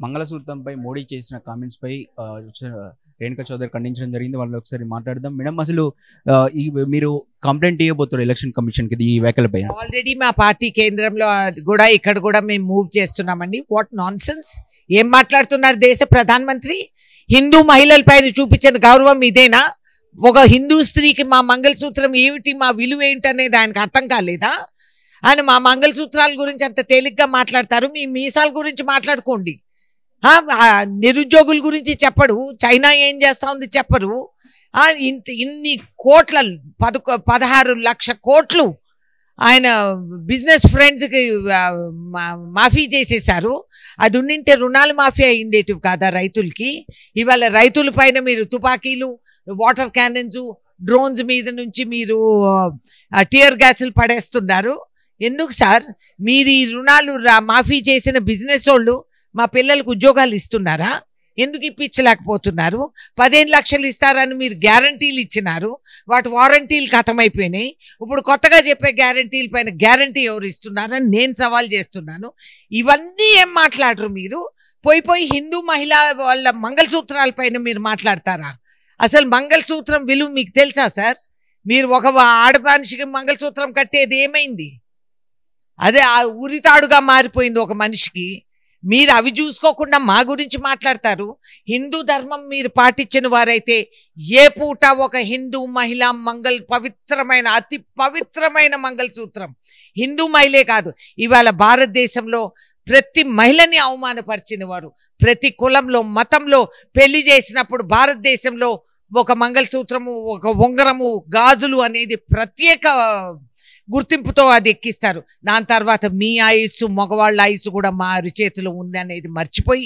మంగళసూత్రంపై మోడీ చేసిన కామెంట్స్ పై రేణుకా చౌదరి ఖండించడం జరిగింది. వాళ్ళు ఒకసారి మాట్లాడదాం. మేడం, అసలు మీరు కంప్లైంట్ ఇవ్వబోతారు ఎలక్షన్ కమిషన్ కి ఈ వ్యాఖ్యలపై? ఆల్రెడీ మా పార్టీ కేంద్రంలో కూడా ఇక్కడ కూడా మేము మూవ్ చేస్తున్నామండి. What non sense! ఏం మాట్లాడుతున్నారు దేశ ప్రధానమంత్రి? హిందూ మహిళల పైన చూపించిన గౌరవం ఇదేనా? ఒక హిందూ స్త్రీకి మా మంగళసూత్రం ఏమిటి, మా విలువ ఏంటి అనేది ఆయనకు అర్థం కాలేదా? ఆయన మా మంగళసూత్రాల గురించి అంత తేలిగ్గా మాట్లాడతారు. మీ మీసాల గురించి మాట్లాడుకోండి. నిరుద్యోగుల గురించి చెప్పడు. చైనా ఏం చేస్తా ఉంది చెప్పరు. ఇన్ని కోట్ల 16 లక్ష కోట్లు ఆయన బిజినెస్ ఫ్రెండ్స్కి మాఫీ చేసేసారు. అది ఉండింటే రుణాలు మాఫీ అయ్యిండేటివి కాదా రైతులకి? ఇవాళ రైతుల పైన మీరు తుపాకీలు, వాటర్ క్యానన్స్, డ్రోన్స్ మీద నుంచి మీరు టియర్ గ్యాసులు పడేస్తున్నారు. ఎందుకు సార్? మీరు ఈ రుణాలు మాఫీ చేసిన బిజినెస్ వాళ్ళు మా పిల్లలకు ఉద్యోగాలు ఇస్తున్నారా? ఎందుకు ఇప్పించలేకపోతున్నారు? 15 లక్షలు ఇస్తారని మీరు గ్యారంటీలు ఇచ్చినారు. వాటి వారంటీలు ఖతమైపోయినాయి. ఇప్పుడు కొత్తగా చెప్పే గ్యారంటీల పైన గ్యారంటీ ఎవరు ఇస్తున్నారని నేను సవాల్ చేస్తున్నాను. ఇవన్నీ ఏం మాట్లాడరు మీరు? పోయి హిందూ మహిళా వాళ్ళ మంగళసూత్రాల పైన మీరు మాట్లాడతారా? అసలు మంగళసూత్రం విలువ మీకు తెలుసా సార్? మీరు ఒక ఆడమనిషికి మంగళసూత్రం కట్టేది ఏమైంది? అదే ఆ ఉరితాడుగా మారిపోయింది ఒక మనిషికి. మీరు అవి చూసుకోకుండా మా గురించి మాట్లాడతారు. హిందూ ధర్మం మీరు పాటించిన వారైతే ఏ పూట ఒక హిందూ మహిళ పవిత్రమైన అతి పవిత్రమైన మంగళసూత్రం హిందూ మహిళే కాదు, ఇవాళ భారతదేశంలో ప్రతి మహిళని అవమానపరిచిన వారు. ప్రతి కులంలో మతంలో పెళ్లి చేసినప్పుడు భారతదేశంలో ఒక మంగళసూత్రము, ఒక ఉంగరము, గాజులు అనేది ప్రత్యేక గుర్తింపుతో అది ఎక్కిస్తారు. దాని తర్వాత మీ ఆయుస్సు, మగవాళ్ళ ఆయుస్సు కూడా మా అరిచేతిలో ఉంది అనేది మర్చిపోయి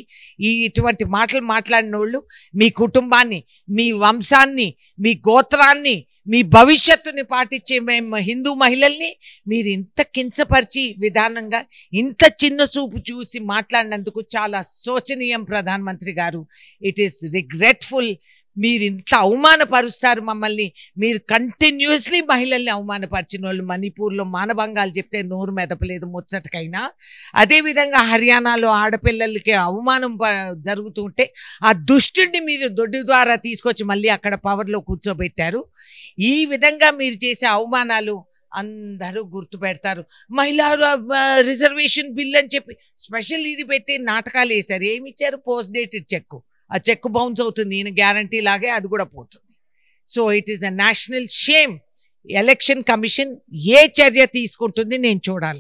ఇటువంటి మాటలు మాట్లాడిన వాళ్ళు మీ కుటుంబాన్ని, మీ వంశాన్ని, మీ గోత్రాన్ని, మీ భవిష్యత్తుని పాటించే మేము హిందూ మహిళల్ని మీరు ఇంత కించపరిచి విధానంగా ఇంత చిన్న చూపు చూసి మాట్లాడినందుకు చాలా శోచనీయం ప్రధానమంత్రి గారు. It is regretful. మీరు ఇంత అవమానపరుస్తారు మమ్మల్ని. మీరు కంటిన్యూస్లీ మహిళల్ని అవమానపరిచిన వాళ్ళు. మణిపూర్లో మానభంగాలు చెప్తే నోరు మెదపలేదు ముచ్చటకైనా. అదేవిధంగా హర్యానాలో ఆడపిల్లలకి అవమానం జరుగుతుంటే ఆ దుష్టుడిని మీరు దొడ్డి ద్వారా తీసుకొచ్చి మళ్ళీ అక్కడ పవర్లో కూర్చోబెట్టారు. ఈ విధంగా మీరు చేసే అవమానాలు అందరూ గుర్తుపెడతారు. మహిళా రిజర్వేషన్ బిల్ అని చెప్పి స్పెషల్ ఇది పెట్టి నాటకాలు వేశారు. ఏమి ఇచ్చారు? Post dated cheque. ఆ చెక్ బౌన్స్ అవుతుంది. ఈయన గ్యారంటీ లాగే అది కూడా పోతుంది. So it is a national shame. Election commission ఏ చర్య తీసుకుంటుంది నేను చూడాల.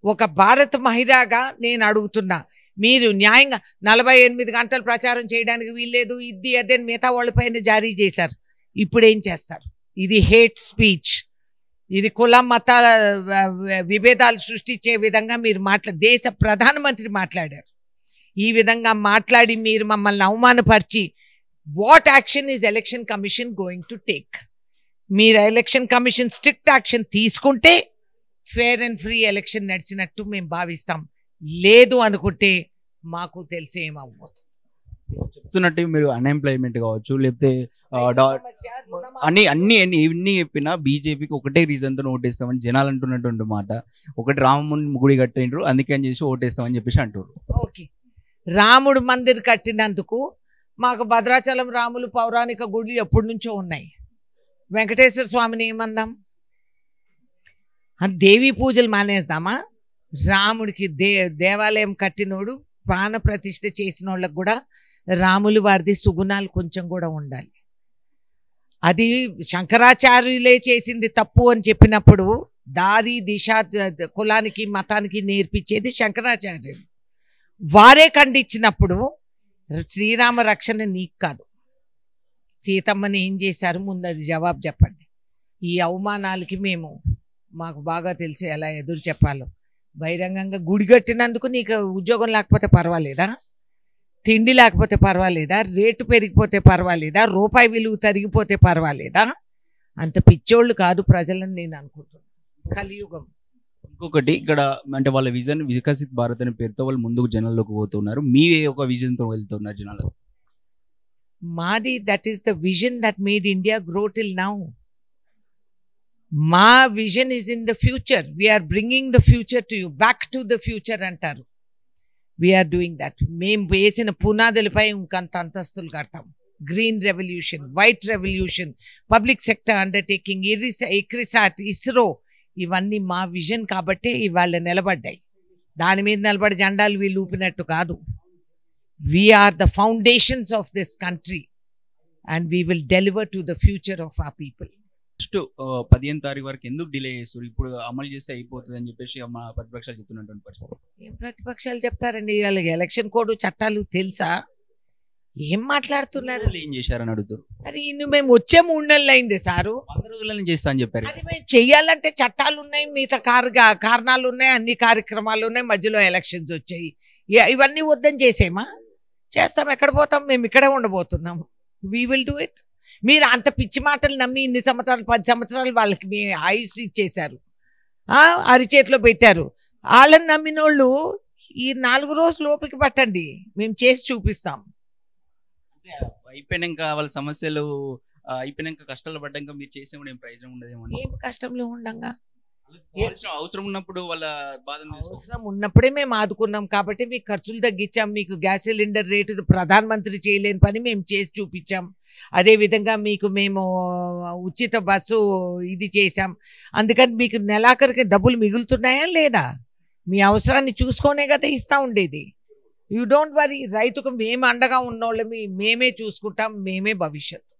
ఒక భారత మహిళగా నేను అడుగుతున్నా, మీరు న్యాయంగా 48 గంటలు ప్రచారం చేయడానికి వీల్లేదు, ఇది అదే మిగతా వాళ్ళపైన జారీ చేశారు. ఇప్పుడు ఏం చేస్తారు? ఇది హేట్ స్పీచ్. ఇది కుల మత విభేదాలు సృష్టించే విధంగా మీరు దేశ ప్రధానమంత్రి మాట్లాడారు. ఈ విధంగా మాట్లాడి మీరు మమ్మల్ని అవమానపరిచి what action is election commission going to take? మీరు ఎలక్షన్ కమిషన్ స్ట్రిక్ట్ యాక్షన్ తీసుకుంటే ఫేర్ అండ్ ఫ్రీ ఎలక్షన్ నడిచినట్టు మేము భావిస్తాం. లేదు అనుకుంటే మాకు తెలిసి ఏమవుతుంది. చెప్తున్నట్టు మీరు అన్ఎంప్లాయ్మెంట్ కావచ్చు, లేకపోతే ఇవన్నీ చెప్పినా బీజేపీకి ఒకటే రీజన్తో ఓటేస్తామని జనాలు అంటున్నటువంటి మాట. ఒకటి రాముని గుడి కట్టిండ్రు అందుకని చేసి ఓటేస్తామని చెప్పేసి అంటారు. ఓకే, రాముడు మందిర్ కట్టినందుకు మాకు భద్రాచలం రాములు పౌరాణిక గుళ్ళు ఎప్పటి నుంచో ఉన్నాయి. వెంకటేశ్వర స్వామిని ఏమందాం? దేవీ పూజలు మానేస్తామా? రాముడికి దేవాలయం కట్టినోడు, ప్రాణ ప్రతిష్ఠ చేసిన వాళ్ళకు కూడా రాములు వారిది సుగుణాలు కొంచెం కూడా ఉండాలి. అది శంకరాచార్యులే చేసింది తప్పు అని చెప్పినప్పుడు దారి దిశ కులానికి మతానికి నేర్పించేది శంకరాచార్యులు. వారే ఖండించినప్పుడు శ్రీరామ రక్షణ నీకు కాదు. సీతమ్మని ఏం చేశారు? ముందు అది జవాబు చెప్పండి. ఈ అవమానాలకి మాకు బాగా తెలిసి ఎలా ఎదురు చెప్పాలో. బహిరంగంగా గుడి కట్టినందుకు నీకు ఉద్యోగం లేకపోతే పర్వాలేదా? తిండి లేకపోతే పర్వాలేదా? రేటు పెరిగిపోతే పర్వాలేదా? రూపాయి విలువ తరిగిపోతే పర్వాలేదా? అంత పిచ్చోళ్ళు కాదు ప్రజలని నేను అనుకుంటున్నాను. కలియుగం. ఇంకొకటి ఇక్కడ అంటే వాళ్ళ విజన్ వికసిత్ భారత్ అనే పేరుతో వాళ్ళు ముందుకు జనాల్లోకి పోతున్నారు. మీ ఒక విజన్తో వెళ్తున్నారు జనాలు. మాది that is the vision that made India grow till now. మా vision is in the future. We are bringing the future to you. Back to the future అంటారు. We are doing that. మేము వేసిన పునాదులపై ఇంకంత అంతస్తులు కడతాం. Green revolution, white revolution, public sector undertaking, ICRISAT, ISRO, ఇవన్నీ మా విజన్ కాబట్టే ఇవాళ నిలబడ్డాయి. దాని మీద నిలబడి జెండాలు వీళ్ళు ఊపినట్టు కాదు. We are the foundations of this country and we will deliver to the future of our people. Next 15వ తారీఖు వరకు ఎందుకు డిలే చేస్తారు? ఇప్పుడు అమలు చేస్తే అయిపోతుంది అని చెప్పేసి మా ప్రతిపక్షాలు చెప్తున్నటువంటి పరిస్థితి. ఏం ప్రతిపక్షాలు చెప్తారండి? వాళ్ళకి ఎలక్షన్ కోడ్ చట్టాలు తెలుసా? ఏం మాట్లాడుతున్నారు? ఏం చేశారని అడుగుతారు. అరే ఇನ್ನು మేము వచ్చే 3 నెలలు అయింది సారు. 100 రోజులని చేస్తా అని చెప్పారు. అది మేము చెయ్యాలంటే చట్టాలు ఉన్నాయి, మిగతా కారణాలు ఉన్నాయి, అన్ని కార్యక్రమాలు ఉన్నాయి, మధ్యలో ఎలక్షన్స్ వచ్చాయి. ఇవన్నీ వద్దని చేసేమా? చేస్తాం. ఎక్కడ పోతాం? మేము ఇక్కడే ఉండబోతున్నాము. We will do it. మీరు అంత పిచ్చి మాటలు నమ్మి ఇన్ని సంవత్సరాలు 10 సంవత్సరాలు వాళ్ళకి మీ ఆయుష్ ఇచ్చేశారు, అరిచేతిలో పెట్టారు. వాళ్ళని నమ్మిన వాళ్ళు ఈ 4 రోజులు ఓపిక పట్టండి, మేము చేసి చూపిస్తాం. అయిపోయినాక వాళ్ళ సమస్యలు అయిపోయినాక కష్టాలు పడ్డాక మీరు చేసే కూడా ఏం ప్రయోజనం ఉండదేమో. ఏం కష్టంలో ఉండంగా? అవసరం ఉన్నప్పుడు వాళ్ళ బాధను అవసరం ఉన్నప్పుడే మేము ఆదుకున్నాం కాబట్టి మీకు ఖర్చులు తగ్గించాం. మీకు గ్యాస్ సిలిండర్ రేటు ప్రధానమంత్రి చేయలేని పని మేము చేసి చూపించాం. అదేవిధంగా మీకు మేము ఉచిత బస్సు ఇది చేశాం. అందుకని మీకు నెలాఖరికి డబ్బులు మిగులుతున్నాయా లేదా? మీ అవసరాన్ని చూసుకొనే కదా ఇస్తా ఉండేది. You don't worry. రైతుకు మేము అండగా ఉన్నోళ్ళమి, మేమే చూసుకుంటాం, మేమే భవిష్యత్తు.